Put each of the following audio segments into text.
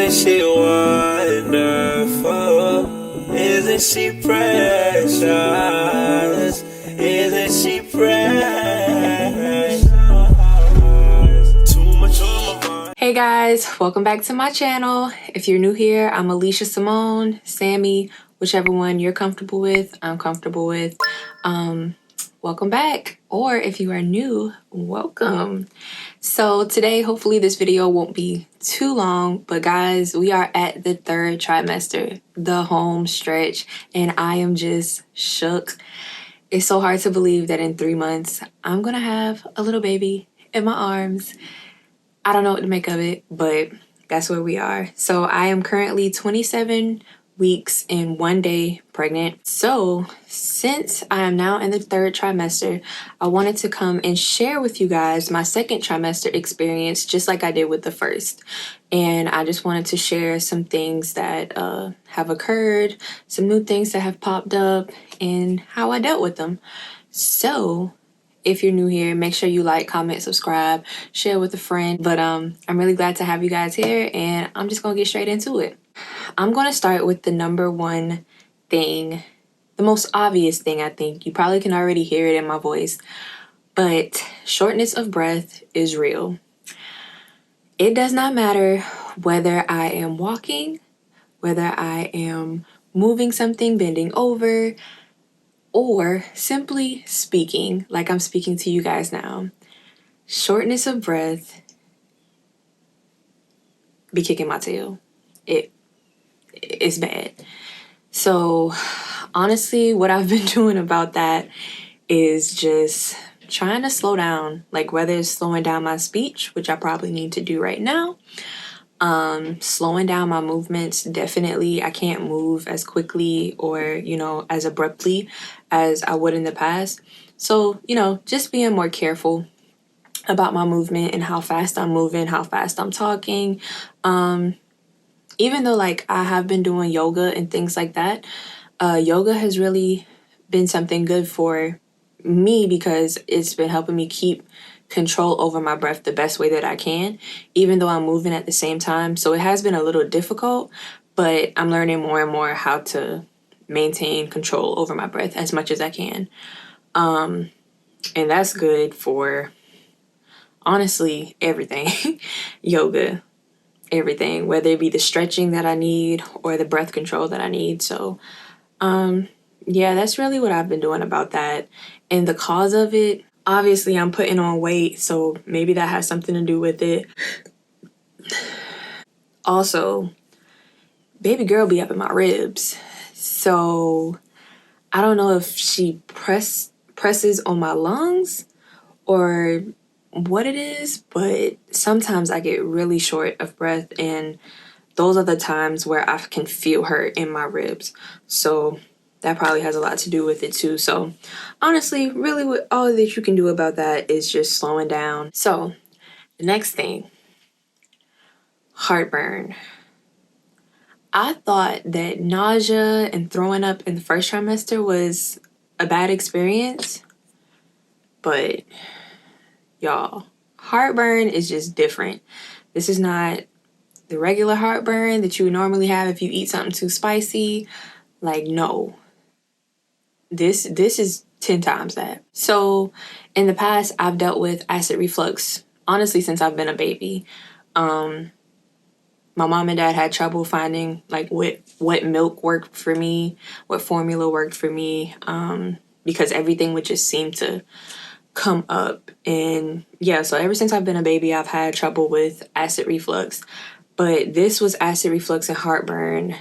Isn't she wonderful? Isn't she precious? Isn't she precious? Too much on my mind. Hey guys, welcome back to my channel. If you're new here, I'm Alicia Simone, Sammy, whichever one you're comfortable with, I'm comfortable with. Welcome back. Or if you are new, welcome. So today, hopefully this video won't be too long, but guys, we are at the third trimester, the home stretch, and I am just shook. It's so hard to believe that in 3 months, I'm gonna have a little baby in my arms. I don't know what to make of it, but that's where we are. So I am currently 27 weeks and 1 day pregnant. So since I am now in the third trimester, I wanted to come and share with you guys my second trimester experience, just like I did with the first. And I just wanted to share some things that have occurred, some new things that have popped up, and how I dealt with them. So if you're new here, make sure you like, comment, subscribe, share with a friend. But I'm really glad to have you guys here, and I'm just gonna get straight into it. I'm gonna start with the number one thing, the most obvious thing. I think you probably can already hear it in my voice, but shortness of breath is real. It does not matter whether I am walking, whether I am moving something, bending over, or simply speaking like I'm speaking to you guys now. Shortness of breath be kicking my tail. It's bad. So honestly, what I've been doing about that is just trying to slow down, like whether it's slowing down my speech, which I probably need to do right now, slowing down my movements. Definitely I can't move as quickly or as abruptly as I would in the past. So just being more careful about my movement and how fast I'm moving, how fast I'm talking. Even though like I have been doing yoga and things like that, yoga has really been something good for me because it's been helping me keep control over my breath the best way that I can, even though I'm moving at the same time. So it has been a little difficult, but I'm learning more and more how to maintain control over my breath as much as I can. And that's good for honestly everything. Yoga, everything, whether it be the stretching that I need or the breath control that I need. So yeah, that's really what I've been doing about that. And the cause of it, obviously I'm putting on weight, so maybe that has something to do with it. Also, baby girl be up in my ribs, so I don't know if she presses on my lungs or what it is, but sometimes I get really short of breath, and those are the times where I can feel her in my ribs. So that probably has a lot to do with it too. So honestly, really what all that you can do about that is just slowing down. So the next thing, heartburn. I thought that nausea and throwing up in the first trimester was a bad experience, but y'all, heartburn is just different. This is not the regular heartburn that you would normally have if you eat something too spicy. Like, no. This is 10 times that. So in the past, I've dealt with acid reflux, honestly, since I've been a baby. My mom and dad had trouble finding like what milk worked for me, what formula worked for me, because everything would just seem to come up. And yeah, so ever since I've been a baby, I've had trouble with acid reflux. But this was acid reflux and heartburn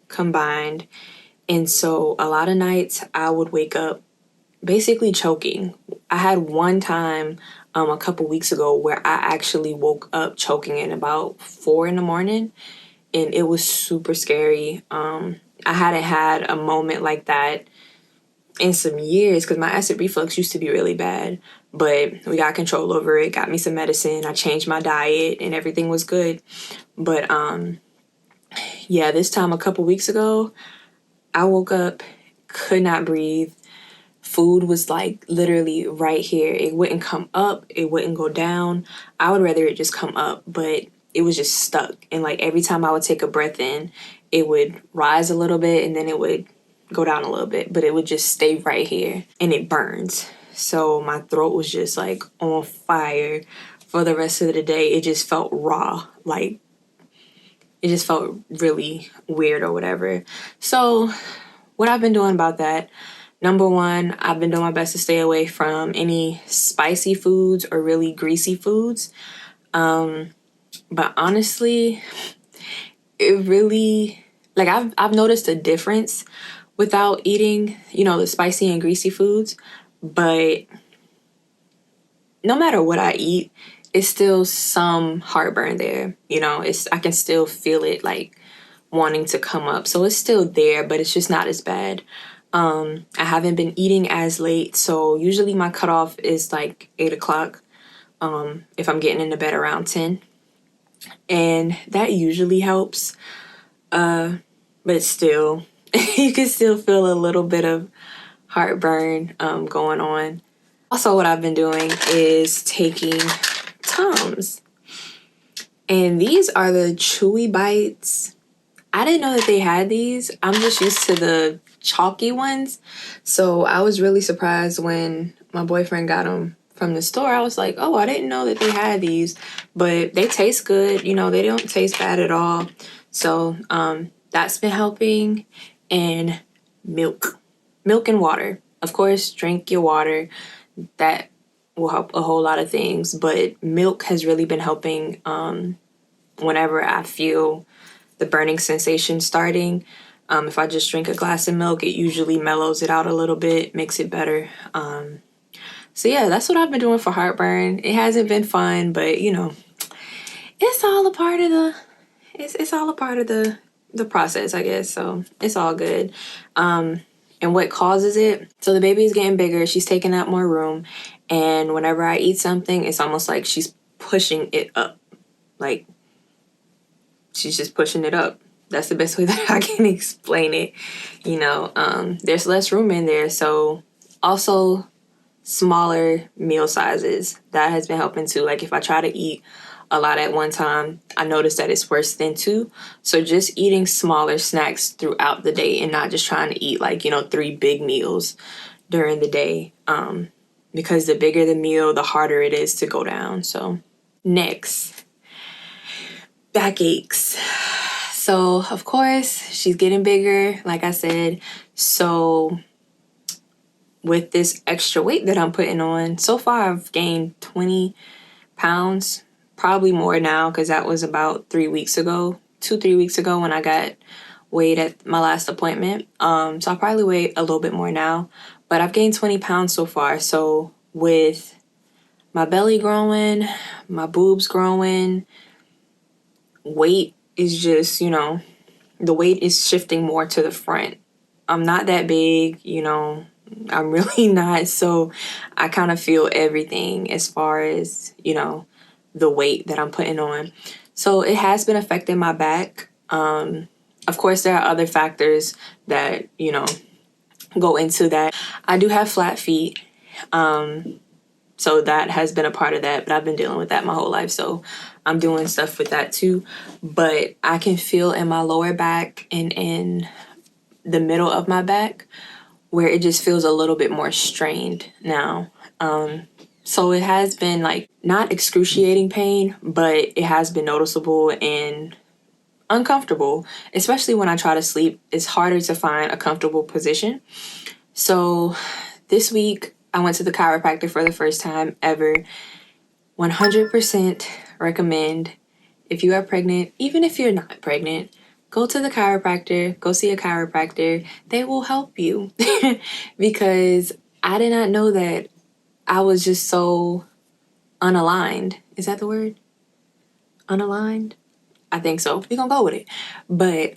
combined. And so a lot of nights I would wake up basically choking. I had one time a couple weeks ago where I actually woke up choking at about 4 in the morning, and it was super scary. I hadn't had a moment like that in some years because my acid reflux used to be really bad, but we got control over it, got me some medicine, I changed my diet, and everything was good. But yeah, this time a couple weeks ago, I woke up, could not breathe. Food was like literally right here. It wouldn't come up, it wouldn't go down. I would rather it just come up, but it was just stuck. And like every time I would take a breath in, it would rise a little bit and then it would go down a little bit, but it would just stay right here and it burns. So my throat was just like on fire for the rest of the day. It just felt raw, like it just felt really weird or whatever. So what I've been doing about that, number one, I've been doing my best to stay away from any spicy foods or really greasy foods. But honestly, it really, like I've noticed a difference without eating, the spicy and greasy foods. But no matter what I eat, it's still some heartburn there. I can still feel it like wanting to come up. So it's still there, but it's just not as bad. I haven't been eating as late, so usually my cutoff is like 8 o'clock if I'm getting into bed around 10. And that usually helps. But still, you can still feel a little bit of heartburn going on. Also, what I've been doing is taking Tums. And these are the Chewy Bites. I didn't know that they had these. I'm just used to the chalky ones. So I was really surprised when my boyfriend got them from the store. I was like, oh, I didn't know that they had these. But they taste good. They don't taste bad at all. So that's been helping. And milk and water. Of course, drink your water. That will help a whole lot of things. But milk has really been helping whenever I feel the burning sensation starting. If I just drink a glass of milk, it usually mellows it out a little bit, makes it better. So yeah, that's what I've been doing for heartburn. It hasn't been fun, but it's all a part of the process, I guess. So it's all good. And what causes it? So the baby is getting bigger. She's taking up more room. And whenever I eat something, it's almost like she's pushing it up. Like she's just pushing it up. That's the best way that I can explain it. There's less room in there. So also smaller meal sizes. That has been helping too. Like if I try to eat a lot at one time, I notice that it's worse than two. So just eating smaller snacks throughout the day and not just trying to eat 3 big meals during the day. Because the bigger the meal, the harder it is to go down. So next, backaches. So of course she's getting bigger, like I said. So with this extra weight that I'm putting on, so far I've gained 20 pounds. Probably more now because that was about 3 weeks ago, 2-3 weeks ago when I got weighed at my last appointment. So I'll probably weigh a little bit more now, but I've gained 20 pounds so far. So with my belly growing, my boobs growing, weight is just, the weight is shifting more to the front. I'm not that big, I'm really not. So I kind of feel everything as far as, the weight that I'm putting on. So it has been affecting my back. Of course, there are other factors that, go into that. I do have flat feet. So that has been a part of that, but I've been dealing with that my whole life. So I'm doing stuff with that too. But I can feel in my lower back and in the middle of my back where it just feels a little bit more strained now. So it has been not excruciating pain, but it has been noticeable and uncomfortable, especially when I try to sleep. It's harder to find a comfortable position. So this week I went to the chiropractor for the first time ever. 100% recommend if you are pregnant, even if you're not pregnant, go to the chiropractor, go see a chiropractor. They will help you because I did not know that I was just so unaligned. Is that the word? Unaligned? I think so. We're going to go with it. But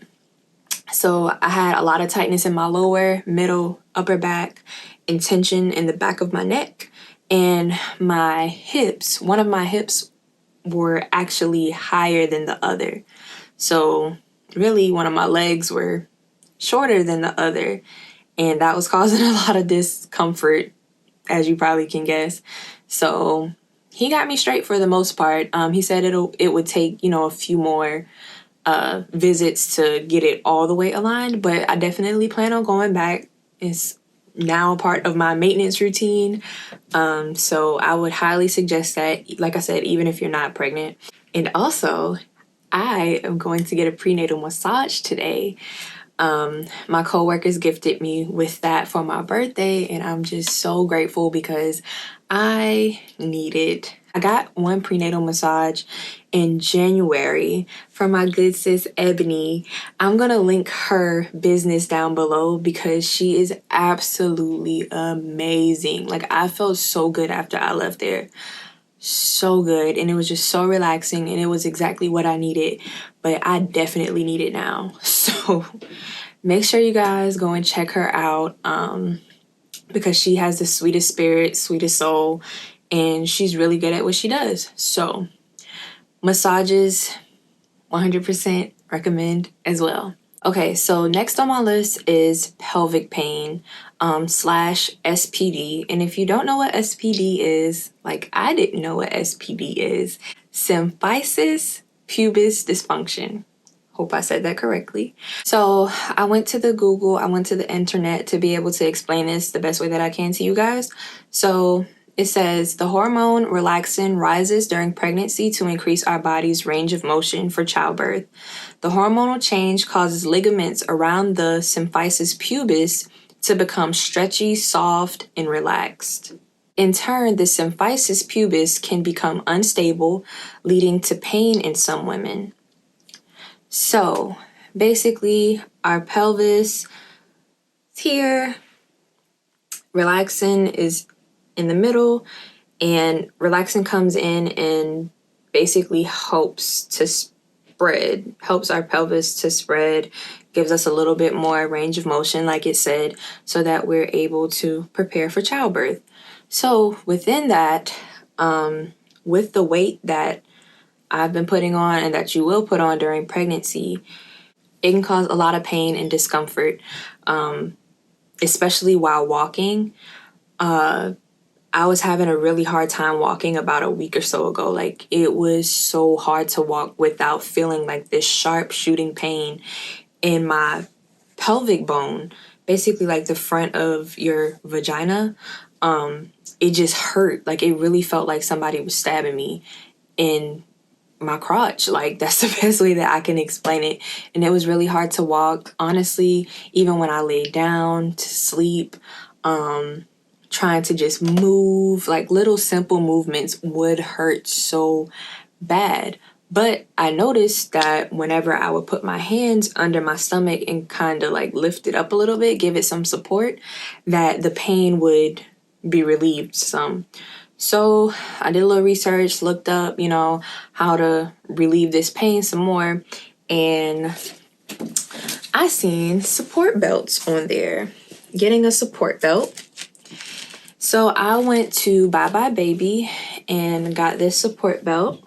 so I had a lot of tightness in my lower, middle, upper back, and tension in the back of my neck. And my hips, one of my hips were actually higher than the other. So really one of my legs were shorter than the other. And that was causing a lot of discomfort, as you probably can guess. So he got me straight for the most part. He said it would take, a few more visits to get it all the way aligned, but I definitely plan on going back. It's now a part of my maintenance routine. So I would highly suggest that, like I said, even if you're not pregnant. And also, I am going to get a prenatal massage today. My coworkers gifted me with that for my birthday, and I'm just so grateful because I need it. I got one prenatal massage in January from my good sis Ebony. I'm gonna link her business down below because she is absolutely amazing. Like, I felt so good after I left there. So good, and it was just so relaxing, and it was exactly what I needed, but I definitely need it now. So make sure you guys go and check her out, because she has the sweetest spirit, sweetest soul, and she's really good at what she does. So massages, 100% recommend as well. Okay, so next on my list is pelvic pain slash SPD. And if you don't know what SPD is, like I didn't know what SPD is, symphysis pubis dysfunction. Hope I said that correctly. So I went to the internet to be able to explain this the best way that I can to you guys. So it says the hormone relaxin rises during pregnancy to increase our body's range of motion for childbirth. The hormonal change causes ligaments around the symphysis pubis to become stretchy, soft, and relaxed. In turn, the symphysis pubis can become unstable, leading to pain in some women. So basically, our pelvis is here, relaxin is in the middle, and relaxin comes in and basically helps our pelvis to spread, gives us a little bit more range of motion, like it said, so that we're able to prepare for childbirth. So within that, with the weight that I've been putting on and that you will put on during pregnancy, it can cause a lot of pain and discomfort, especially while walking. I was having a really hard time walking about a week or so ago. Like, it was so hard to walk without feeling like this sharp shooting pain in my pelvic bone, basically like the front of your vagina. It just hurt. Like, it really felt like somebody was stabbing me in my crotch. Like, that's the best way that I can explain it. And it was really hard to walk, honestly, even when I laid down to sleep. Trying to just move, like little simple movements would hurt so bad. But I noticed that whenever I would put my hands under my stomach and kind of like lift it up a little bit, give it some support, that the pain would be relieved some. So I did a little research, looked up, how to relieve this pain some more, and I seen support belts on there. Getting a support belt. So I went to Bye Bye Baby and got this support belt.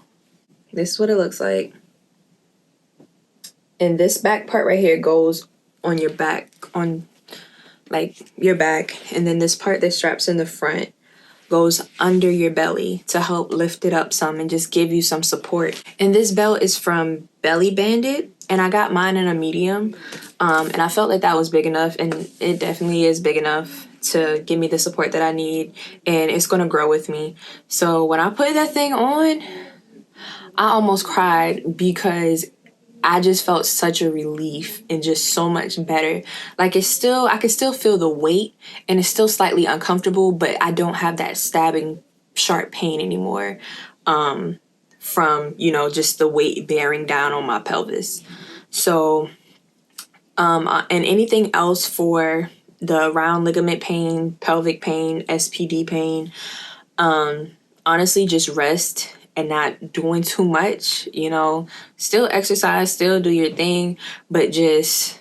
This is what it looks like. And this back part right here goes on your back, on like your back. And then this part that straps in the front goes under your belly to help lift it up some and just give you some support. And this belt is from Belly Bandit, and I got mine in a medium. And I felt like that was big enough, and it definitely is big enough to give me the support that I need, and it's gonna grow with me. So when I put that thing on, I almost cried because I just felt such a relief and just so much better. Like, I can still feel the weight, and it's still slightly uncomfortable, but I don't have that stabbing sharp pain anymore from, just the weight bearing down on my pelvis. So, and anything else for the round ligament pain, pelvic pain, SPD pain, honestly, just rest and not doing too much, still exercise, still do your thing, but just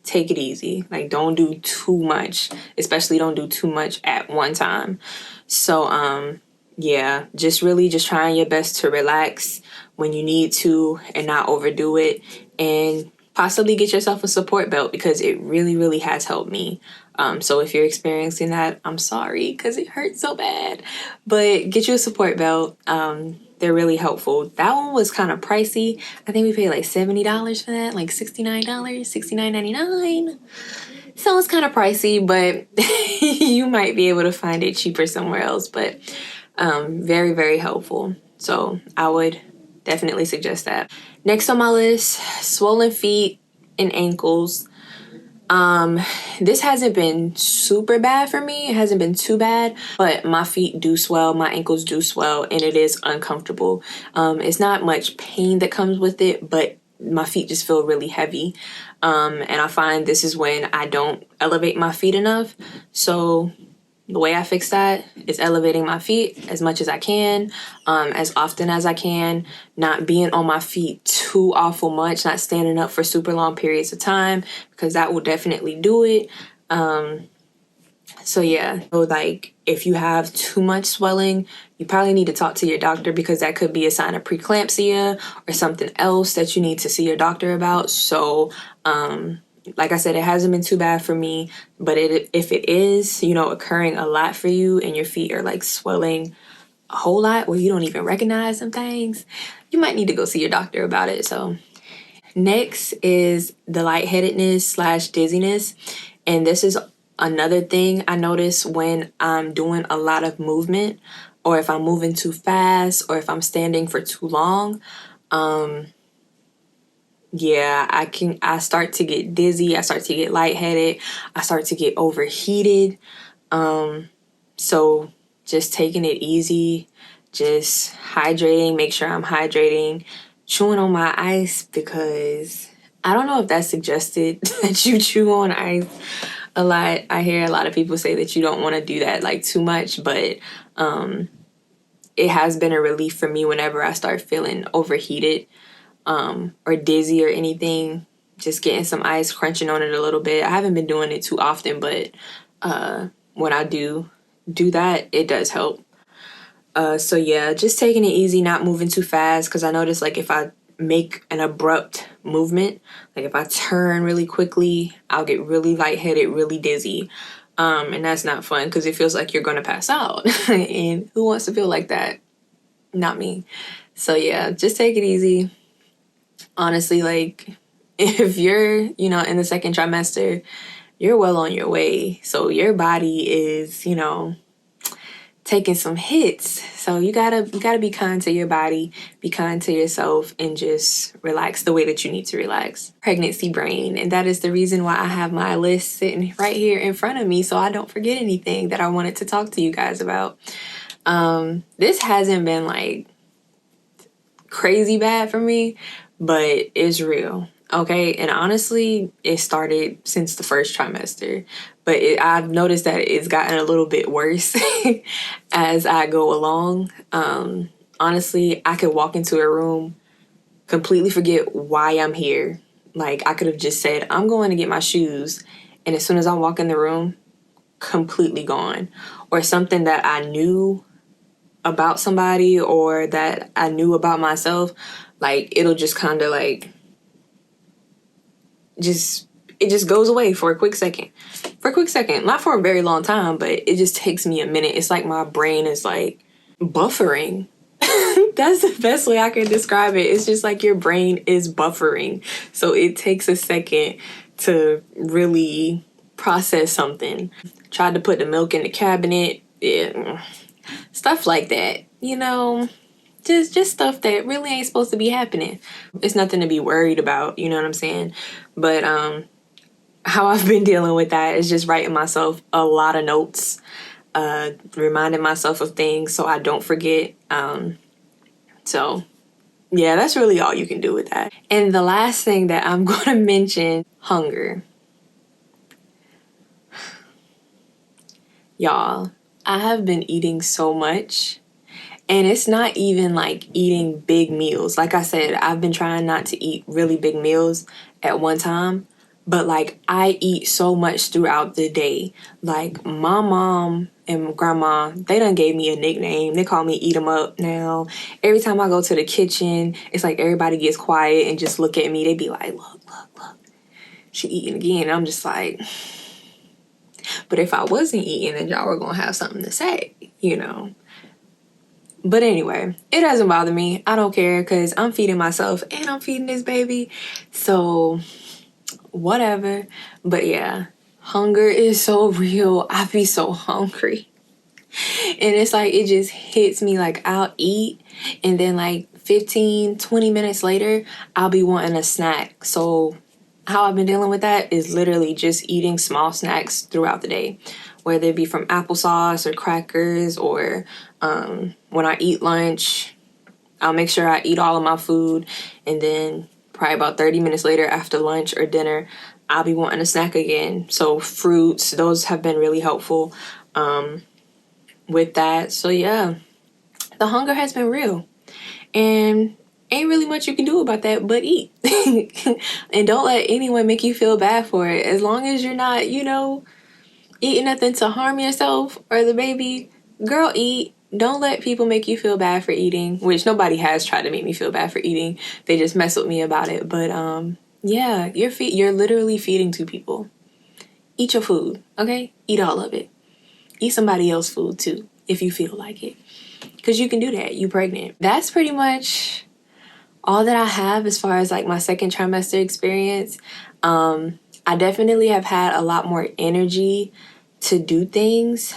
take it easy. Like, don't do too much, especially don't do too much at one time. So, yeah, just really just trying your best to relax when you need to and not overdo it, and possibly get yourself a support belt because it really, really has helped me. So if you're experiencing that, I'm sorry because it hurts so bad. But get you a support belt. They're really helpful. That one was kind of pricey. I think we paid like $70 for that, like $69, $69.99. So it's kind of pricey, but you might be able to find it cheaper somewhere else. But very, very helpful. So I would definitely suggest that. Next on my list, swollen feet and ankles. This hasn't been super bad for me. It hasn't been too bad, but my feet do swell, my ankles do swell, and it is uncomfortable. It's not much pain that comes with it, but my feet just feel really heavy. And I find this is when I don't elevate my feet enough. So the way I fix that is elevating my feet as much as I can, as often as I can, not being on my feet too awful much, not standing up for super long periods of time, because that will definitely do it. So yeah, so like if you have too much swelling, you probably need to talk to your doctor because that could be a sign of preeclampsia or something else that you need to see your doctor about. So, like I said, it hasn't been too bad for me, but if it is, occurring a lot for you and your feet are like swelling a whole lot where you don't even recognize some things, you might need to go see your doctor about it. So next is the lightheadedness / dizziness. And this is another thing I notice when I'm doing a lot of movement, or if I'm moving too fast, or if I'm standing for too long. Yeah, I start to get dizzy. I start to get lightheaded. I start to get overheated. So just taking it easy, just hydrating, make sure I'm hydrating, chewing on my ice, because I don't know if that's suggested that you chew on ice a lot. I hear a lot of people say that you don't want to do that like too much, but it has been a relief for me whenever I start feeling overheated or dizzy or anything. Just getting some ice, crunching on it a little bit. I haven't been doing it too often, but when I do that, it does help. So yeah, just taking it easy, not moving too fast, because I notice like if I make an abrupt movement, like if I turn really quickly, I'll get really lightheaded, really dizzy. And that's not fun because it feels like you're going to pass out. And who wants to feel like that? Not me. So yeah, just take it easy. Honestly, like if you're, in the second trimester, you're well on your way. So your body is, taking some hits. So you gotta be kind to your body, be kind to yourself, and just relax the way that you need to relax. Pregnancy brain. And that is the reason why I have my list sitting right here in front of me so I don't forget anything that I wanted to talk to you guys about. This hasn't been like crazy bad for me, but it's real. Okay, and honestly, it started since the first trimester, but I've noticed that it's gotten a little bit worse as I go along. Honestly, I could walk into a room, completely forget why I'm here. Like, I could have just said, I'm going to get my shoes, and as soon as I walk in the room, completely gone. Or something that I knew about somebody or that I knew about myself, like, it'll just kind of like... it just goes away for a quick second. Not for a very long time, but it just takes me a minute. It's like my brain is like buffering. That's the best way I can describe it. It's just like your brain is buffering. So it takes a second to really process something. Tried to put the milk in the cabinet. Yeah. Stuff like that, Just stuff that really ain't supposed to be happening. It's nothing to be worried about, you know what I'm saying? But how I've been dealing with that is just writing myself a lot of notes, reminding myself of things so I don't forget. So yeah, that's really all you can do with that. And the last thing that I'm going to mention, hunger. Y'all, I have been eating so much. And it's not even like eating big meals. Like I said, I've been trying not to eat really big meals at one time. But like I eat so much throughout the day. Like my mom and grandma, they done gave me a nickname. They call me Eat 'em Up now. Every time I go to the kitchen, it's like everybody gets quiet and just look at me. They be like, look, she eating again. And I'm just like... But if I wasn't eating, then y'all were gonna have something to say, you know. But anyway, it doesn't bother me. I don't care because I'm feeding myself and I'm feeding this baby. So whatever. But yeah, hunger is so real. I be so hungry. And it's like, it just hits me. Like, I'll eat and then like 15-20 minutes later, I'll be wanting a snack. So how I've been dealing with that is literally just eating small snacks throughout the day, whether it be from applesauce or crackers, or when I eat lunch, I'll make sure I eat all of my food, and then probably about 30 minutes later after lunch or dinner, I'll be wanting a snack again. So fruits, those have been really helpful with that. So yeah, the hunger has been real, and ain't really much you can do about that but eat. And don't let anyone make you feel bad for it. As long as you're not, eating nothing to harm yourself or the baby, girl, eat. Don't let people make you feel bad for eating, which nobody has tried to make me feel bad for eating. They just mess with me about it. But yeah, you're literally feeding two people. Eat your food, okay? Eat all of it. Eat somebody else's food too, if you feel like it. Because you can do that. You pregnant. That's pretty much all that I have as far as like my second trimester experience. I definitely have had a lot more energy to do things.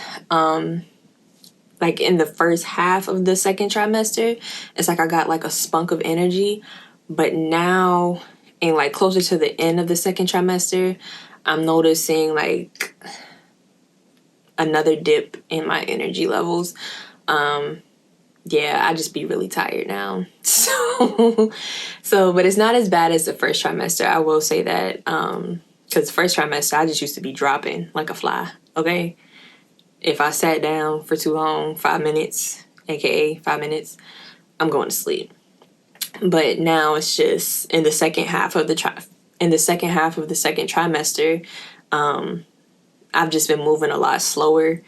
Like in the first half of the second trimester, it's like I got like a spunk of energy. But now, and like closer to the end of the second trimester, I'm noticing like another dip in my energy levels. Yeah, I just be really tired now. So, but it's not as bad as the first trimester. I will say that, because the first trimester, I just used to be dropping like a fly, okay? If I sat down for too long, 5 minutes, aka 5 minutes, I'm going to sleep. But now it's just in the second half of the second trimester, I've just been moving a lot slower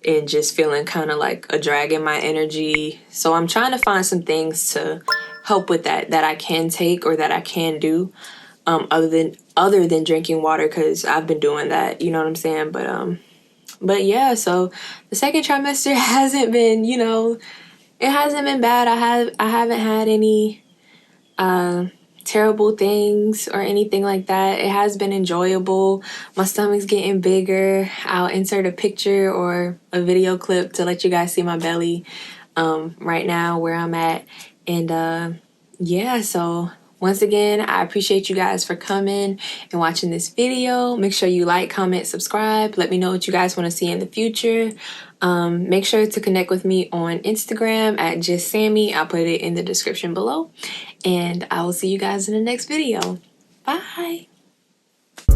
and just feeling kind of like a drag in my energy. So I'm trying to find some things to help with that I can take or that I can do, other than drinking water, because I've been doing that, you know what I'm saying? But yeah, so the second trimester hasn't been, it hasn't been bad. I haven't had any terrible things or anything like that. It has been enjoyable. My stomach's getting bigger. I'll insert a picture or a video clip to let you guys see my belly right now where I'm at. And yeah, so once again, I appreciate you guys for coming and watching this video. Make sure you like, comment, subscribe. Let me know what you guys want to see in the future. Make sure to connect with me on Instagram at JustSammy. I'll put it in the description below. And I will see you guys in the next video. Bye.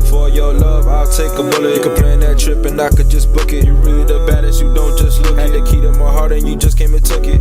For your love, I'll take a bullet. You can plan that trip and I could just book it. You really the baddest, you don't just look it. Had the key to my heart and you just came and took it.